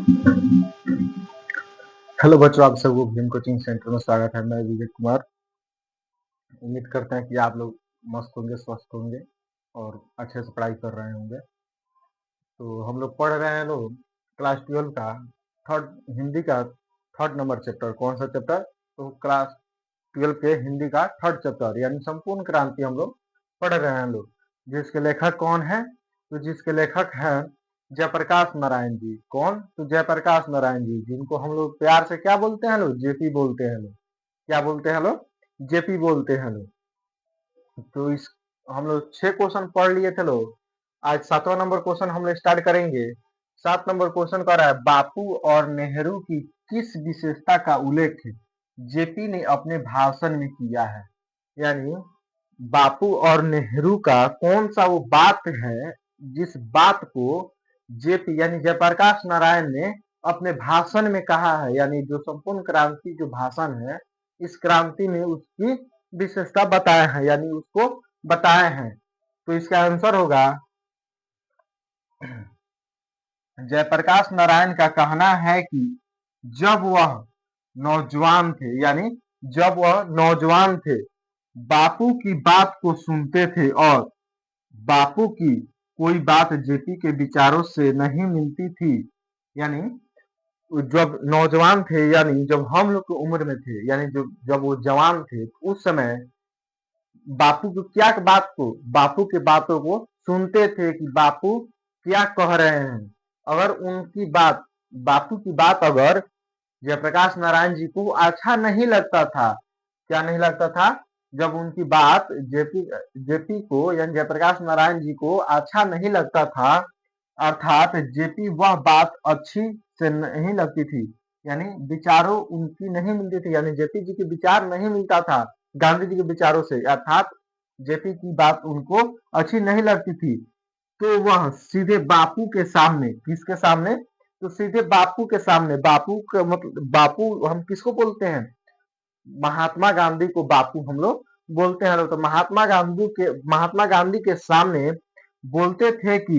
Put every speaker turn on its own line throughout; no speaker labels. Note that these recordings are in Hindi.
हेलो बच्चों, आप सबको भीम कोचिंग सेंटर में स्वागत है। मैं विजय कुमार। उम्मीद करते हैं कि आप लोग मस्त होंगे, स्वस्थ होंगे और अच्छे से पढ़ाई कर रहे होंगे। तो हम लोग पढ़ रहे हैं लोग क्लास 12 का थर्ड हिंदी का थर्ड नंबर चैप्टर। कौन सा चैप्टर? तो क्लास 12 के हिंदी का थर्ड चैप्टर यानी संपूर्ण क्रांति हम लोग पढ़ रहे हैं लोग। जिसके लेखक कौन है? तो जिसके लेखक हैं जयप्रकाश नारायण जी। कौन? तो जयप्रकाश नारायण जी, जिनको हम लोग प्यार से क्या बोलते हैं लोग? जेपी बोलते हैं लोग। क्या बोलते हैं लोग? जेपी बोलते हैं लोग। तो इस हम लोग 6 क्वेश्चन पढ़ लिए थे लोग। आज 7वां नंबर क्वेश्चन हम लोग स्टार्ट करेंगे। 7 नंबर क्वेश्चन कर रहा है, बापू और नेहरू की किस विशेषता का उल्लेख जेपी ने अपने भाषण में किया है? यानी बापू और नेहरू का कौन सा वो बात है जिस बात को जेपी यानी जयप्रकाश नारायण ने अपने भाषण में कहा है? यानी जो संपूर्ण क्रांति जो भाषण है, इस क्रांति में उसकी विशेषता बताए हैं, यानी उसको बताए हैं। तो इसका आंसर होगा, जयप्रकाश नारायण का कहना है कि जब वह नौजवान थे, यानी जब वह नौजवान थे, बापू की बात को सुनते थे और बापू की कोई बात जेपी के विचारों से नहीं मिलती थी। यानी जब नौजवान थे, यानी जब हम लोग की उम्र में थे, यानी जब वो जवान थे, उस समय बापू की क्या बात को, बापू की बातों को सुनते थे कि बापू क्या कह रहे हैं। अगर उनकी बात, बापू की बात अगर जयप्रकाश नारायण जी को अच्छा नहीं लगता था, क्या नहीं लगता था? जब उनकी बात जेपी जेपी को यानी जयप्रकाश नारायण जी को अच्छा नहीं लगता था, अर्थात जेपी वह बात अच्छी से नहीं लगती थी, यानी विचारों उनकी नहीं मिलती थी, यानी जेपी जी के विचार नहीं मिलता था गांधी जी के विचारों से, अर्थात जेपी की बात उनको अच्छी नहीं लगती थी, तो वह सीधे बापू के सामने, किसके सामने? तो सीधे बापू के सामने, बापू का मतलब, बापू हम किसको बोलते हैं? महात्मा गांधी को बापू हम लोग बोलते हैं। तो महात्मा गांधी के सामने बोलते थे कि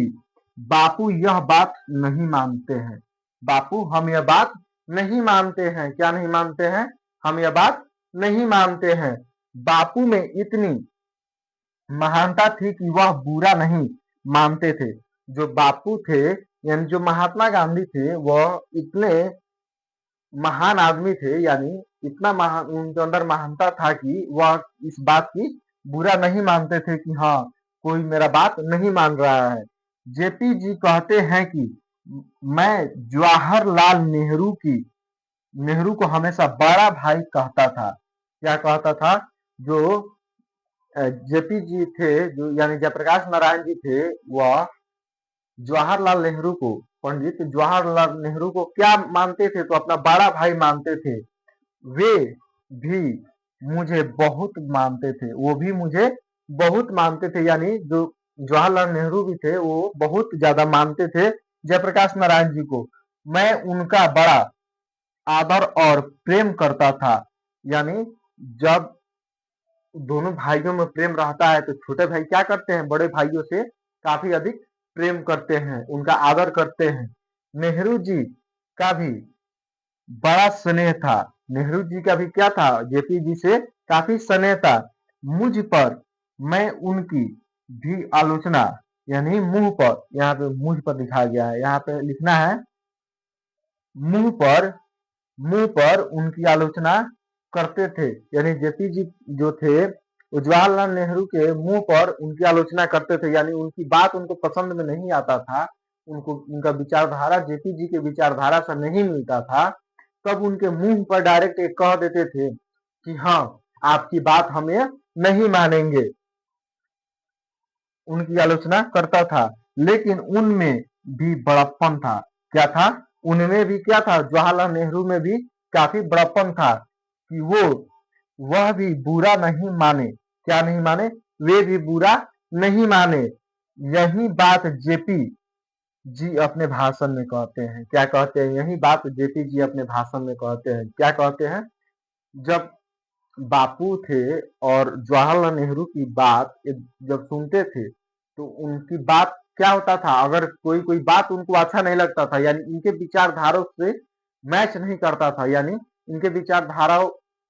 बापू यह बात नहीं मानते हैं, बापू हम यह बात नहीं मानते हैं। क्या नहीं मानते हैं? हम यह बात नहीं मानते हैं। बापू में इतनी महानता थी कि वह बुरा नहीं मानते थे। जो बापू थे यानी जो महात्मा गांधी थे, वह इतने महान आदमी थे, यानी इतना महान उनके अंदर महानता था कि वह इस बात की बुरा नहीं मानते थे कि हाँ, कोई मेरा बात नहीं मान रहा है। जेपी जी कहते हैं कि मैं जवाहरलाल नेहरू को हमेशा बड़ा भाई कहता था। क्या कहता था? जो जेपी जी थे, जो यानी जयप्रकाश नारायण जी थे, वह जवाहरलाल नेहरू को, पंडित जवाहरलाल नेहरू को क्या मानते थे? तो अपना बड़ा भाई मानते थे। वे भी मुझे बहुत मानते थे, वो भी मुझे बहुत मानते थे, यानी जो जवाहरलाल नेहरू भी थे, वो बहुत ज्यादा मानते थे जयप्रकाश नारायण जी को। मैं उनका बड़ा आदर और प्रेम करता था। यानी जब दोनों भाइयों में प्रेम रहता है तो छोटे भाई क्या करते हैं? बड़े भाइयों से काफी अधिक प्रेम करते हैं, उनका आदर करते हैं। नेहरू जी का भी बड़ा स्नेह था। नेहरू जी का भी क्या था? जेपी जी से काफी स्नेह था। मुझ पर मैं उनकी भी आलोचना, यानी मुंह पर, यहाँ पे मुझ पर लिखा गया है, यहाँ पे लिखना है मुंह पर, मुंह पर उनकी आलोचना करते थे। यानी जेपी जी जो थे, वो जवाहरलाल नेहरू के मुंह पर उनकी आलोचना करते थे, यानी उनकी बात उनको पसंद में नहीं आता था, उनको उनका विचारधारा जेपी जी के विचारधारा से नहीं मिलता था, तब उनके मुंह पर डायरेक्ट ये कह देते थे कि हाँ, आपकी बात हमें नहीं मानेंगे। उनकी आलोचना करता था, लेकिन उनमें भी बड़प्पन था। क्या था? उनमें भी क्या था? जवाहरलाल नेहरू में भी काफी बड़प्पन था कि वह भी बुरा नहीं माने। क्या नहीं माने? वे भी बुरा नहीं माने। यही बात जेपी जी अपने भाषण में कहते हैं। क्या कहते हैं? यही बात जेपी जी अपने भाषण में कहते हैं। क्या कहते हैं? जब बापू थे और जवाहरलाल नेहरू की बात जब सुनते थे, तो उनकी बात क्या होता था, अगर कोई कोई बात उनको अच्छा नहीं लगता था, यानी इनके विचारधारा से मैच नहीं करता था, यानी इनके विचारधारा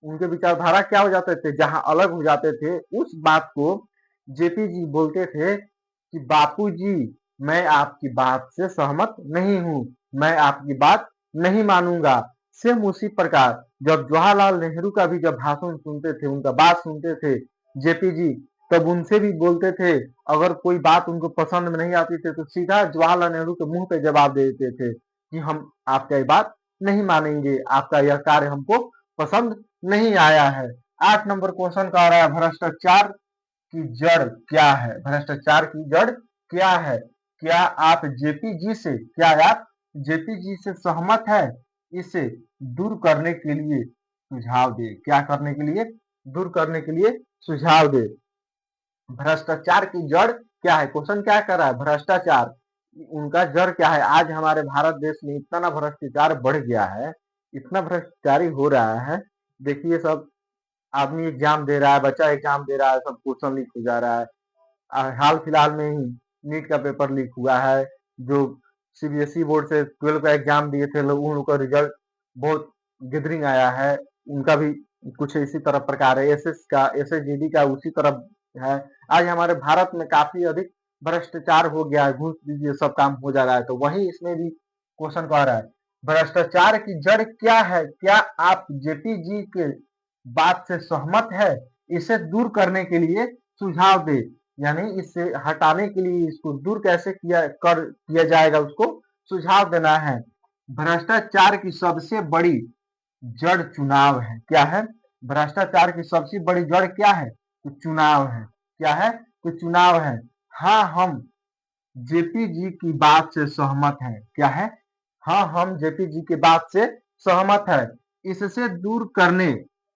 उनके विचारधारा क्या हो जाते थे, जहां अलग हो जाते थे, उस बात को जेपी जी बोलते थे कि बापू जी, मैं आपकी बात से सहमत नहीं हूं, मैं आपकी बात नहीं मानूंगा। सेम उसी प्रकार जब जवाहरलाल नेहरू का भी जब भाषण सुनते थे, उनका बात सुनते थे जेपी जी, तब उनसे भी बोलते थे, अगर कोई बात उनको पसंद में नहीं आती थी तो सीधा जवाहरलाल नेहरू के मुंह पे जवाब दे देते थे कि हम आपका ये बात नहीं मानेंगे, आपका यह कार्य हमको पसंद नहीं आया है। 8 नंबर क्वेश्चन का आ रहा है, भ्रष्टाचार की जड़ क्या है? भ्रष्टाचार की जड़ क्या है? क्या आप जेपी जी से क्या आप जेपी जी से सहमत है? इसे दूर करने के लिए सुझाव दे। क्या करने के लिए? दूर करने के लिए सुझाव दे। भ्रष्टाचार की जड़ क्या है? क्वेश्चन क्या कर रहा है? भ्रष्टाचार उनका जड़ क्या है? आज हमारे भारत देश में इतना ना भ्रष्टाचार बढ़ गया है, इतना भ्रष्टाचारी हो रहा है। देखिए, सब आदमी एग्जाम दे रहा है, बच्चा एग्जाम दे रहा है, सब क्वेश्चन लीक हो जा रहा है। हाल फिलहाल में ही नीट का पेपर लीक हुआ है। जो सीबीएसई बोर्ड से 12 का एग्जाम दिए थे लोग, उन लोग का रिजल्ट बहुत गिदरिंग आया है। उनका भी कुछ इसी तरह प्रकार है, एसएस का, एसएसजीडी का उसी तरह है। आज हमारे भारत में काफी अधिक भ्रष्टाचार हो गया है, घूस दीजिए सब काम हो जा रहा है। तो वही इसमें भी क्वेश्चन कह रहा है, भ्रष्टाचार की जड़ क्या है? क्या आप जेपी जी के बात से सहमत है? इसे दूर करने के लिए सुझाव दे, यानी इससे हटाने के लिए, इसको दूर कैसे किया जाएगा, उसको सुझाव देना है। भ्रष्टाचार की सबसे बड़ी जड़ चुनाव है। क्या है? भ्रष्टाचार की सबसे बड़ी जड़ क्या है? तो चुनाव है। क्या है? तो चुनाव है। हाँ, हम जेपी जी की बात से सहमत हैं। क्या है? हाँ, हम जेपी जी की बात से सहमत है। इससे दूर करने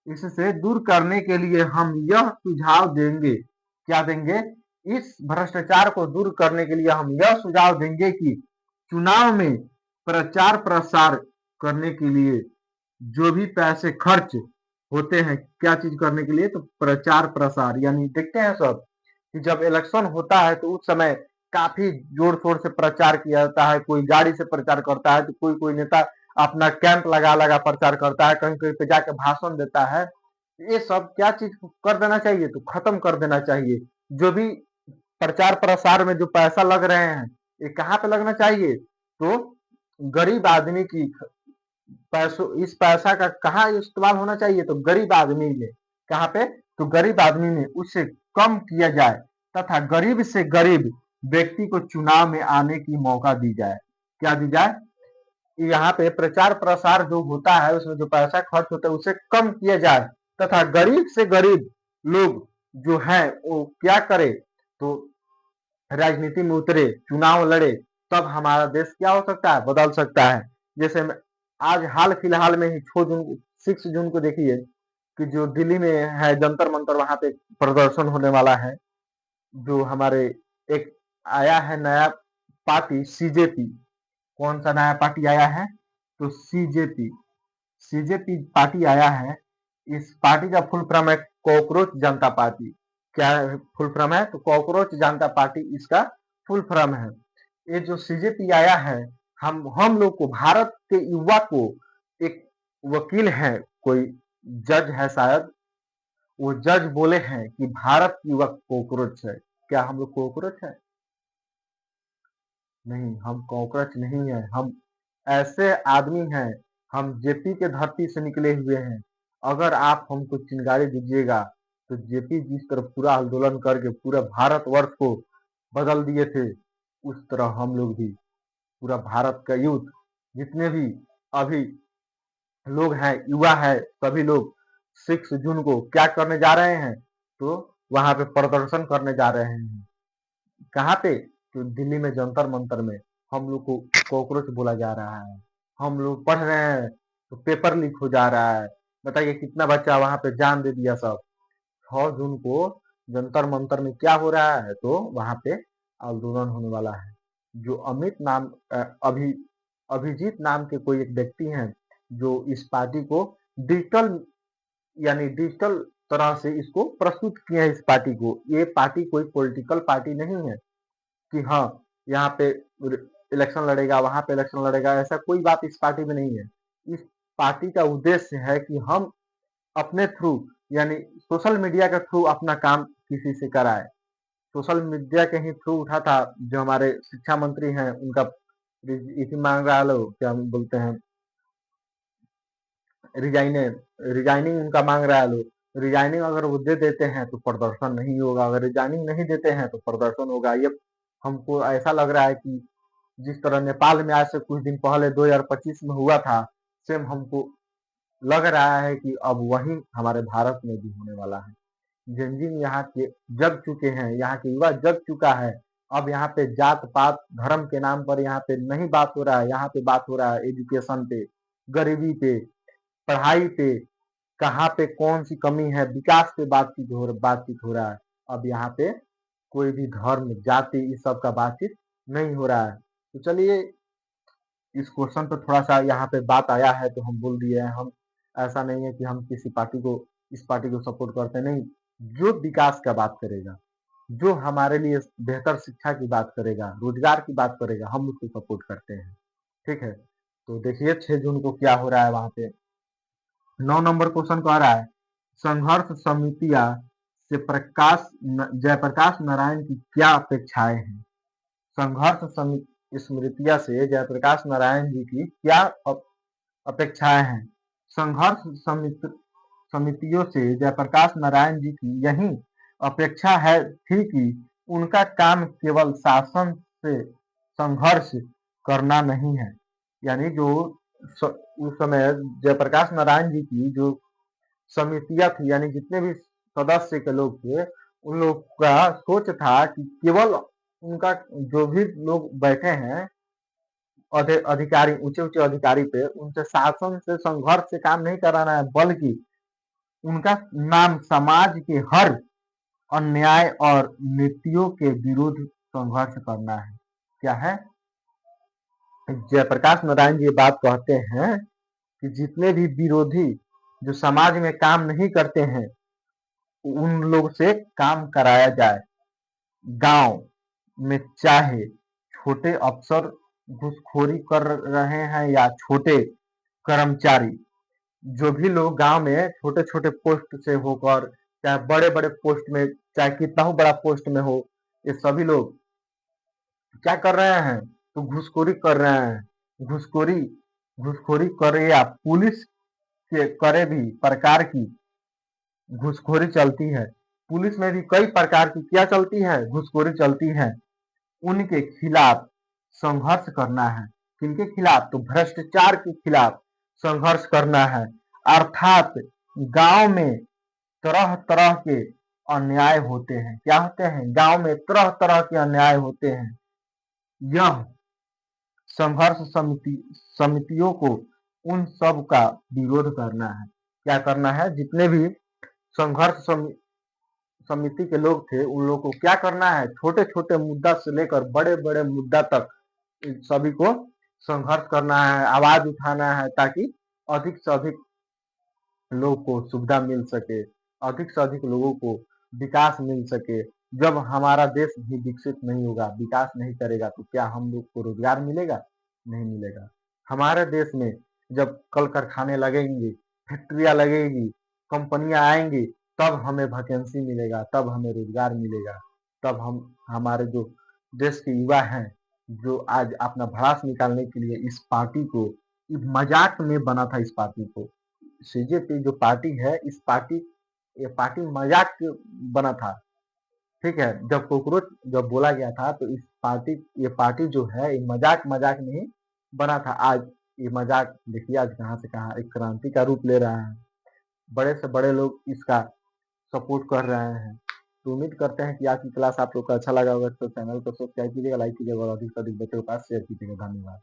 इससे दूर करने के लिए हम यह सुझाव देंगे। क्या देंगे? इस भ्रष्टाचार को दूर करने के लिए हम यह सुझाव देंगे कि चुनाव में प्रचार प्रसार करने के लिए जो भी पैसे खर्च होते हैं, क्या चीज करने के लिए? तो प्रचार प्रसार, यानी देखते हैं सब कि जब इलेक्शन होता है तो उस समय काफी जोर शोर से प्रचार किया जाता है। कोई गाड़ी से प्रचार करता है, तो कोई कोई नेता अपना कैंप लगा लगा प्रचार करता है, कहीं कहीं पे जाके भाषण देता है। ये सब क्या चीज कर देना चाहिए? तो खत्म कर देना चाहिए। जो भी प्रचार प्रसार में जो पैसा लग रहे हैं, ये कहाँ पे लगना चाहिए? तो गरीब आदमी की पैसों, इस पैसा का कहाँ इस्तेमाल होना चाहिए? तो गरीब आदमी में। कहाँ पे? तो गरीब आदमी में उससे कम किया जाए, तथा गरीब से गरीब व्यक्ति को चुनाव में आने की मौका दी जाए। क्या दी जाए? यहाँ पे प्रचार प्रसार जो होता है, उसमें जो पैसा खर्च होता है उसे कम किया जाए, तथा गरीब से गरीब लोग जो है वो क्या करे? तो राजनीति में उतरे, चुनाव लड़े, तब हमारा देश क्या हो सकता है? बदल सकता है। जैसे आज हाल फिलहाल में ही 6 जून को देखिए कि जो दिल्ली में है जंतर मंतर, वहां पे प्रदर्शन होने वाला है। जो हमारे एक आया है नया पार्टी सीजेपी। कौन सा नया पार्टी आया है? तो सीजेपी। सीजेपी पार्टी आया है। इस पार्टी का फुल फॉर्म है कॉकरोच जनता पार्टी। क्या फुल फॉर्म है? तो कॉकरोच जनता पार्टी इसका फुल फॉर्म है। ये जो सीजेपी आया है, हम लोग को, भारत के युवा को, एक वकील है, कोई जज है शायद, वो जज बोले हैं कि भारत की युवा कॉकरोच है। क्या हम लोग कॉकरोच है? नहीं, हम कॉकरोच नहीं है। हम ऐसे आदमी हैं, हम जेपी के धरती से निकले हुए हैं। अगर आप हमको चिंगारी दीजिएगा तो जेपी जिस तरह पूरा आंदोलन करके पूरा भारतवर्ष को बदल दिए थे, उस तरह हम लोग भी पूरा भारत का यूथ, जितने भी अभी लोग हैं, युवा है, सभी लोग 6 जून को क्या करने जा रहे हैं? तो वहां पे प्रदर्शन करने जा रहे हैं। कहाँ पे? तो दिल्ली में जंतर मंतर में। हम लोग को कॉकरोच बोला जा रहा है। हम लोग पढ़ रहे हैं तो पेपर लीक हो जा रहा है। बताइए कितना बच्चा वहां पे जान दे दिया सब। 6 जून को जंतर मंतर में क्या हो रहा है? तो वहां पे आंदोलन होने वाला है। जो अमित नाम अभी अभिजीत नाम के कोई एक व्यक्ति हैं, जो इस पार्टी को डिजिटल, यानी डिजिटल तरह से इसको प्रस्तुत किए हैं। इस पार्टी को, ये पार्टी कोई पॉलिटिकल पार्टी नहीं है कि हाँ यहाँ पे इलेक्शन लड़ेगा, वहां पे इलेक्शन लड़ेगा, ऐसा कोई बात इस पार्टी में नहीं है। इस पार्टी का उद्देश्य है कि हम अपने थ्रू यानी सोशल मीडिया के थ्रू अपना काम किसी से कराए। सोशल मीडिया के ही थ्रू उठा था, जो हमारे शिक्षा मंत्री हैं उनका इसी मांग रहा लो, क्या बोलते हैं, रिजाइनिंग उनका मांग रहा है लोग। रिजाइनिंग अगर वो दे देते हैं तो प्रदर्शन नहीं होगा, अगर रिजाइनिंग नहीं देते हैं तो प्रदर्शन होगा। ये हमको ऐसा लग रहा है कि जिस तरह नेपाल में आज से कुछ दिन पहले 2025 में हुआ था, सेम हमको लग रहा है कि अब वही हमारे भारत में भी होने वाला है। जंजीम यहाँ के जग चुके हैं, यहाँ के युवा जग चुका है। अब यहाँ पे जात पात धर्म के नाम पर यहाँ पे नहीं बात हो रहा है, यहाँ पे बात हो रहा है एजुकेशन पे, गरीबी पे, पढ़ाई पे, कहाँ पे कौन सी कमी है, विकास पे बातचीत हो रहा है। अब यहाँ पे कोई भी धर्म जाति इस सब का बातचीत नहीं हो रहा है। तो चलिए, इस क्वेश्चन पे थोड़ा सा यहाँ पे बात आया है तो हम बोल दिए हैं। हम ऐसा नहीं है कि हम किसी पार्टी को इस पार्टी को सपोर्ट करते नहीं। जो विकास का बात करेगा, जो हमारे लिए बेहतर शिक्षा की बात करेगा, रोजगार की बात करेगा, हम उसको सपोर्ट करते हैं। ठीक है, तो देखिए 6 जून को क्या हो रहा है वहां पे। 9 नंबर क्वेश्चन को आ रहा है, संघर्ष समितियां से जयप्रकाश नारायण की क्या अपेक्षाएं हैं। संघर्ष स्मृतिया से जयप्रकाश नारायण जी की क्या अपेक्षाएं हैं। संघर्ष समितियों से जयप्रकाश नारायण जी की यही अपेक्षा है थी कि उनका काम केवल शासन से संघर्ष करना नहीं है। यानी जो उस समय जयप्रकाश नारायण जी की जो समितियां थी, यानी जितने भी सदस्य के लोग थे, उन लोग का सोच था कि केवल उनका जो भी लोग बैठे हैं अधिकारी, ऊंचे ऊंचे अधिकारी पे, उनसे शासन से संघर्ष से काम नहीं कराना है, बल्कि उनका नाम समाज के हर अन्याय और नीतियों के विरुद्ध संघर्ष करना है। क्या है, जयप्रकाश नारायण जी ये बात कहते हैं कि जितने भी विरोधी जो समाज में काम नहीं करते हैं, उन लोग से काम कराया जाए। गांव में चाहे छोटे अफसर घूसखोरी कर रहे हैं या छोटे कर्मचारी, जो भी लोग गांव में छोटे छोटे पोस्ट से होकर चाहे बड़े बड़े पोस्ट में, चाहे कितना हो बड़ा पोस्ट में हो, ये सभी लोग क्या कर रहे हैं, तो घूसखोरी कर रहे हैं। घूसखोरी करे या पुलिस के करे भी प्रकार की घूसखोरी चलती है। पुलिस में भी कई प्रकार की क्या चलती है, घूसखोरी चलती है। उनके खिलाफ संघर्ष करना है। किनके खिलाफ, तो भ्रष्टाचार के खिलाफ संघर्ष करना है। अर्थात गांव में तरह तरह के अन्याय होते हैं। क्या होते हैं, गांव में तरह तरह के अन्याय होते हैं। यह संघर्ष समितियों को उन सब का विरोध करना है। क्या करना है, जितने भी संघर्ष समिति के लोग थे, उन लोग को क्या करना है, छोटे छोटे मुद्दा से लेकर बड़े बड़े मुद्दा तक सभी को संघर्ष करना है, आवाज उठाना है, ताकि अधिक से अधिक लोग को सुविधा मिल सके, अधिक से अधिक लोगों को विकास मिल सके। जब हमारा देश भी विकसित नहीं होगा, विकास नहीं करेगा, तो क्या हम लोग को रोजगार मिलेगा, नहीं मिलेगा। हमारे देश में जब कल कारखाने लगेंगे, फैक्ट्रियां लगेगी, कंपनियां आएंगी, तब हमें वैकेंसी मिलेगा, तब हमें रोजगार मिलेगा। तब हम हमारे जो देश के युवा हैं, जो आज अपना भड़ास निकालने के लिए इस पार्टी को मजाक में बना था, इस पार्टी को सीजेपी जो पार्टी है, इस पार्टी ये पार्टी मजाक बना था। ठीक है, जब कॉकरोच जब बोला गया था, तो इस पार्टी ये पार्टी जो है, ये मजाक मजाक नहीं बना था। आज ये मजाक देखिए आज कहाँ से कहाँ एक क्रांति का रूप ले रहा है। बड़े से बड़े लोग इसका सपोर्ट कर रहे हैं। तो उम्मीद करते हैं कि आज की क्लास आप लोग को अच्छा लगा होगा। तो चैनल को सब्सक्राइब कीजिएगा, लाइक कीजिएगा और अधिक से अधिक बच्चों के पास शेयर कीजिएगा। धन्यवाद।